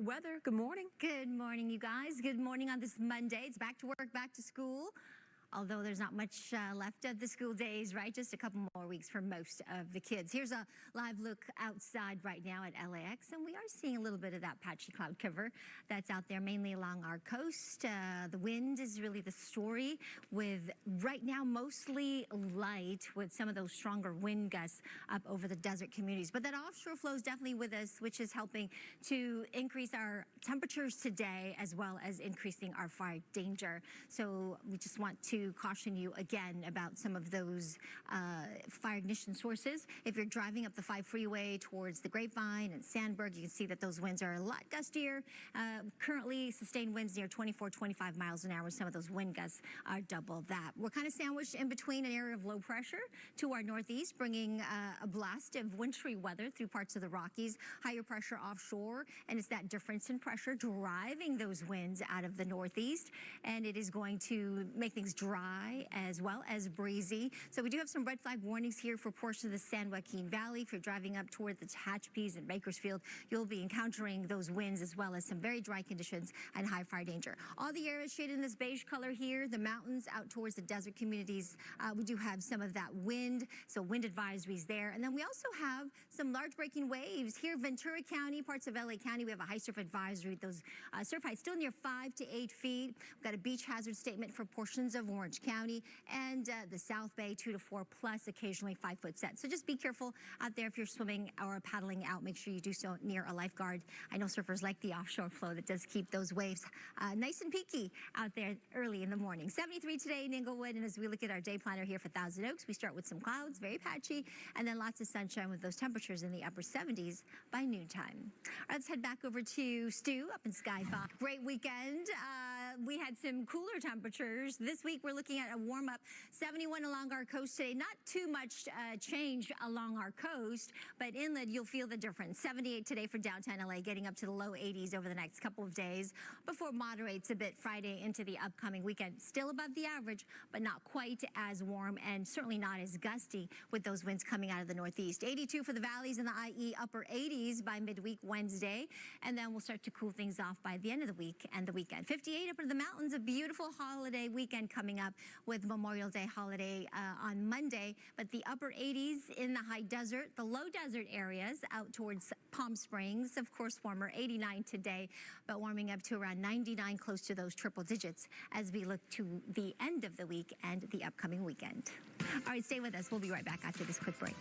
Weather, good morning. Good morning, you guys. Good morning on this Monday. It's back to work, back to school. Although there's not much left of the school days, right? Just a couple more weeks for most of the kids. Here's a live look outside right now at LAX, and we are seeing a little bit of that patchy cloud cover that's out there, mainly along our coast. The wind is really the story, with right now mostly light, with some of those stronger wind gusts up over the desert communities. But that offshore flow is definitely with us, which is helping to increase our temperatures today, as well as increasing our fire danger. So we just want to caution you again about some of those fire ignition sources. If you're driving up the 5 freeway towards the Grapevine and Sandberg, you can see that those winds are a lot gustier. Currently, sustained winds near 24, 25 miles an hour. Some of those wind gusts are double that. We're kind of sandwiched in between an area of low pressure to our northeast, bringing a blast of wintry weather through parts of the Rockies, higher pressure offshore, and it's that difference in pressure driving those winds out of the northeast, and it is going to make things dry as well as breezy. So we do have some red flag warnings here for portions of the San Joaquin Valley. If you're driving up toward the Tehachapi's and Bakersfield, you'll be encountering those winds as well as some very dry conditions and high fire danger. All the areas shaded in this beige color here, the mountains out towards the desert communities, we do have some of that wind, so wind advisories there. And then we also have some large breaking waves here, Ventura County, parts of LA County. We have a high surf advisory. Those surf heights still near 5 to 8 feet. We've got a beach hazard statement for portions of Orange County, and the South Bay 2 to 4 plus, occasionally 5-foot set. So just be careful out there if you're swimming or paddling out. Make sure you do so near a lifeguard. I know surfers like the offshore flow that does keep those waves nice and peaky out there early in the morning. 73 today in Inglewood, and as we look at our day planner here for Thousand Oaks, we start with some clouds, very patchy, and then lots of sunshine with those temperatures in the upper 70s by noontime. All right, let's head back over to Stu up in Sky Fox. Great weekend. We had some cooler temperatures. This week we're looking at a warm up 71 along our coast today. Not too much change along our coast, but inland you'll feel the difference. 78 today for downtown LA, getting up to the low 80s over the next couple of days before it moderates a bit Friday into the upcoming weekend. Still above the average, but not quite as warm and certainly not as gusty with those winds coming out of the northeast. 82 for the valleys and the IE, upper 80s by midweek Wednesday, and then we'll start to cool things off by the end of the week and the weekend. 58 up in the mountains, a beautiful holiday weekend coming up with Memorial Day holiday on Monday, but the upper 80s in the high desert, the low desert areas out towards Palm Springs, of course warmer, 89 today, but warming up to around 99, close to those triple digits as we look to the end of the week and the upcoming weekend. All right, stay with us. We'll be right back after this quick break.